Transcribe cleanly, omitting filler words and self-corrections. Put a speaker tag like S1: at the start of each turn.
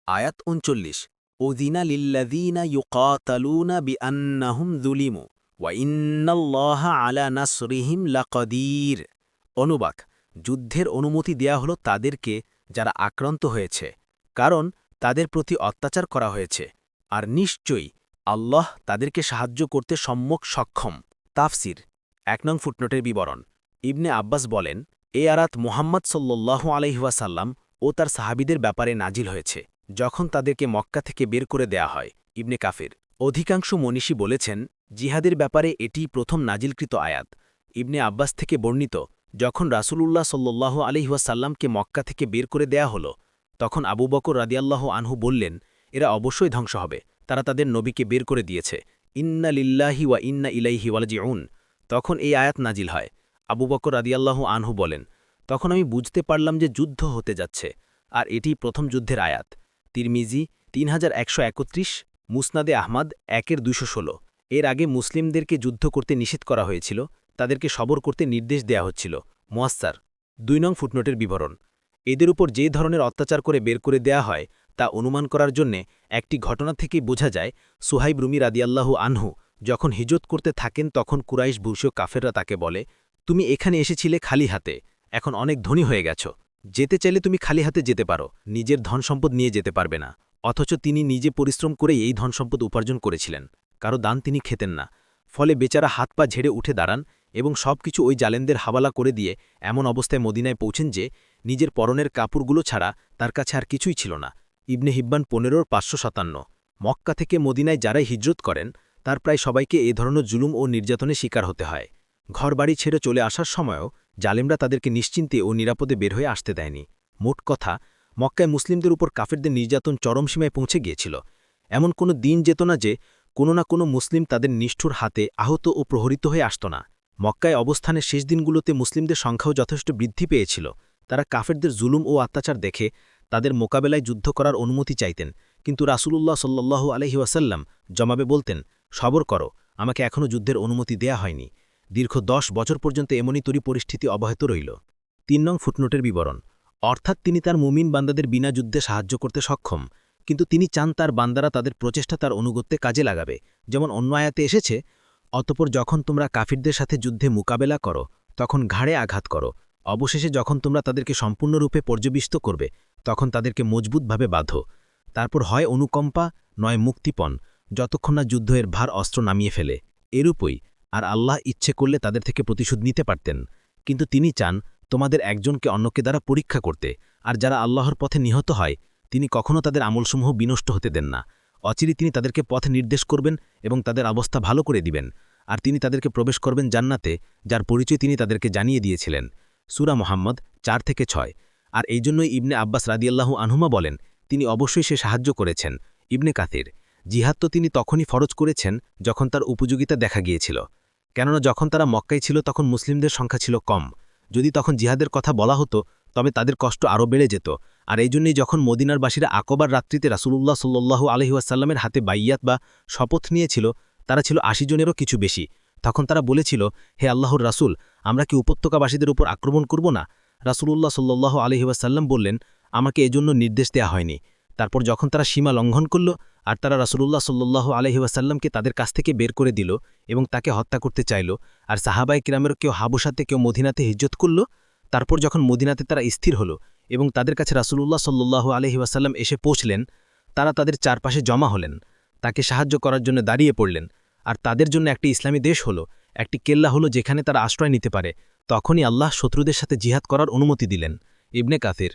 S1: আয়াত ৩৯ উযিনা লিল্লাযীনা ইউকাতালুনা বিআন্নাহুম যুলিমু ওয়া ইন্নাল্লাহা আলা নাসরিহিম লাকাদির। অনুবাদ: যুদ্ধের অনুমতি দেয়া হলো তাদেরকে যারা আক্রান্ত হয়েছে, কারণ তাদের প্রতি অত্যাচার করা হয়েছে, আর নিশ্চয়ই আল্লাহ তাদেরকে সাহায্য করতে সম্যক সক্ষম। তাফসির ১ নং ফুটনোটের বিবরণ। ইবনে আব্বাস বলেন, এ আয়াত মুহাম্মদ সাল্লাল্লাহু আলাইহি ওয়াসাল্লাম ও তার সাহাবীদের ব্যাপারে নাজিল হয়েছে, যখন তাদেরকে মক্কা থেকে বের করে দেয়া হয়। ইবনে কাফির। অধিকাংশ মনীষী বলেছেন, জিহাদের ব্যাপারে এটিই প্রথম নাজিলকৃত আয়াত। ইবনে আব্বাস থেকে বর্ণিত, যখন রাসূলুল্লাহ সাল্লাল্লাহু আলাইহি ওয়াসাল্লামকে মক্কা থেকে বের করে দেয়া হলো, তখন আবু বকর রাদিয়াল্লাহু আনহু বললেন, এরা অবশ্যই ধ্বংস হবে, তারা তাদের নবীকে বের করে দিয়েছে। ইন্না লিল্লাহি ওয়া ইন্না ইলাইহি রাজিউন। তখন এই আয়াত নাজিল হয়। আবু বকর রাদিয়াল্লাহু আনহু বলেন, তখন আমি বুঝতে পারলাম যে যুদ্ধ হতে যাচ্ছে, আর এটি প্রথম যুদ্ধের আয়াত। তিরমিজি ৩১৩১, মুসনাদে আহমাদ ১-২১৬। এর আগে মুসলিমদেরকে যুদ্ধ করতে নিষেধ করা হয়েছিল, তাদেরকে সবর করতে নির্দেশ দেয়া হচ্ছিল। মুয়াস্সার ২ নং ফুটনোটের বিবরণ। এদের উপর যে ধরনের অত্যাচার করে বের করে দেয়া হয় তা অনুমান করার জন্যে একটি ঘটনা থেকেই বোঝা যায়। সুহাইব রুমি রাদিয়াল্লাহু আনহু যখন হিজরত করতে থাকেন, তখন কুরাইশ বংশীয় কাফেররা তাকে বলে, তুমি এখানে এসেছিলে খালি হাতে, এখন অনেক ধনী হয়ে গেছ, যেতে চাইলে তুমি খালি হাতে যেতে পারো, নিজের ধনসম্পদ নিয়ে যেতে পারবে না। অথচ তিনি নিজে পরিশ্রম করেই এই ধনসম্পদ উপার্জন করেছিলেন, কারো দান তিনি খেতেন না। ফলে বেচারা হাত পা ঝেড়ে উঠে দাঁড়ান এবং সবকিছু ওই জালেনদের হাওয়ালা করে দিয়ে এমন অবস্থায় মদিনায় পৌঁছেন যে নিজের পরনের কাপড়গুলো ছাড়া তার কাছে আর কিছুই ছিল না। ইবনে হিব্বান ১৫/৫৫৭। মক্কা থেকে মদিনায় যারাই হিজরত করেন তার প্রায় সবাইকে এ ধরনের জুলুম ও নির্যাতনের শিকার হতে হয়। ঘরবাড়ি ছেড়ে চলে আসার সময়ও জালেমরা তাদেরকে নিশ্চিন্তে ও নিরাপদে বের হয়ে আসতে দেয়নি। মোট কথা, মক্কায় মুসলিমদের উপর কাফেরদের নির্যাতন চরমসীমায় পৌঁছে গিয়েছিল। এমন কোনো দিন যেত না যে কোনো না কোনো মুসলিম তাদের নিষ্ঠুর হাতে আহত ও প্রহরিত হয়ে আসত না। মক্কায় অবস্থানের শেষ দিনগুলোতে মুসলিমদের সংখ্যাও যথেষ্ট বৃদ্ধি পেয়েছিল। তারা কাফেরদের জুলুম ও অত্যাচার দেখে তাদের মোকাবেলায় যুদ্ধ করার অনুমতি চাইতেন, কিন্তু রাসূলুল্লাহ সাল্লাল্লাহু আলাইহি ওয়াসাল্লাম জবাবে বলতেন, সবর করো, আমাকে এখনও যুদ্ধের অনুমতি দেয়া হয়নি। দীর্ঘ ১০ বছর পর্যন্ত এমনই তরি পরিস্থিতি অব্যাহত রইল। ৩ নং ফুটনোটের বিবরণ। অর্থাৎ তিনি তার মুমিন বান্দাদের বিনা যুদ্ধে সাহায্য করতে সক্ষম, কিন্তু তিনি চান তার বান্দারা তাদের প্রচেষ্টা তার অনুগত্যে কাজে লাগাবে, যেমন অন্য আয়াতে এসেছে, অতঃপর যখন তোমরা কাফিরদের সাথে যুদ্ধে মোকাবেলা করো তখন ঘাড়ে আঘাত করো, অবশেষে যখন তোমরা তাদেরকে সম্পূর্ণরূপে পর্যবিষ্ট করবে তখন তাদেরকে মজবুতভাবে বাঁধো। তারপর হয় অনুকম্পা নয় মুক্তিপণ, যতক্ষণ না যুদ্ধ এর ভার অস্ত্র নামিয়ে ফেলে। এরূপই আর আল্লাহ ইচ্ছে করলে তাদের থেকে প্রতিশোধ নিতে পারতেন, কিন্তু তিনি চান তোমাদের একজনকে অন্যকে দ্বারা পরীক্ষা করতে, আর যারা আল্লাহর পথে নিহত হয় তিনি কখনও তাদের আমলসমূহ বিনষ্ট হতে দেন না। অচিরে তিনি তাদেরকে পথ নির্দেশ করবেন এবং তাদের অবস্থা ভালো করে দিবেন, আর তিনি তাদেরকে প্রবেশ করবেন জান্নাতে, যার পরিচয় তিনি তাদেরকে জানিয়ে দিয়েছিলেন। সূরা মুহাম্মদ ৪-৬। আর এই জন্যই ইবনে আব্বাস রাদিয়াল্লাহু আনহুমা বলেন, তিনি অবশ্যই সে সাহায্য করেছেন। ইবনে কাথির। জিহাদ তো তিনি তখনই ফরজ করেছেন যখন তার উপযোগিতা দেখা গিয়েছিল, কেননা যখন তারা মক্কায় ছিল তখন মুসলিমদের সংখ্যা ছিল কম। যদি তখন জিহাদের কথা বলা হতো তবে তাদের কষ্ট আরও বেড়ে যেত, আর এই জন্যই যখন মদিনারবাসীরা আকবার রাত্রিতে রাসূলুল্লাহ সাল্লাল্লাহু আলাইহি ওয়াসাল্লামের হাতে বাইয়াত বা শপথ নিয়েছিল, তারা ছিল ৮০ জনেরও কিছু বেশি। তখন তারা বলেছিল, হে আল্লাহর রাসূল, আমরা কি উপত্যকাবাসীদের উপর আক্রমণ করব না? রাসূলুল্লাহ সাল্লাল্লাহু আলাইহি ওয়াসাল্লাম বললেন, আমাকে এজন্য নির্দেশ দেয়া হয়নি। তারপর যখন তারা সীমা লঙ্ঘন করল আর তারা রাসূলুল্লাহ সাল্লাল্লাহু আলাইহি ওয়াসাল্লামকে তাদের কাছ থেকে বের করে দিল এবং তাকে হত্যা করতে চাইল, আর সাহাবায়ে কিরামের কেউ হাবশাতে কেউ মদিনাতে হিজরত করল, তারপর যখন মদিনাতে তারা স্থির হল এবং তাদের কাছে রাসূলুল্লাহ সাল্লাল্লাহু আলাইহি ওয়াসাল্লাম এসে পৌঁছলেন, তারা তাদের চারপাশে জমা হলেন, তাকে সাহায্য করার জন্য দাঁড়িয়ে পড়লেন, আর তাদের জন্য একটি ইসলামী দেশ হলো, একটি কেল্লা হলো যেখানে তারা আশ্রয় নিতে পারে। তখনই আল্লাহ শত্রুদের সাথে জিহাদ করার অনুমতি দিলেন। ইবনে কাথির।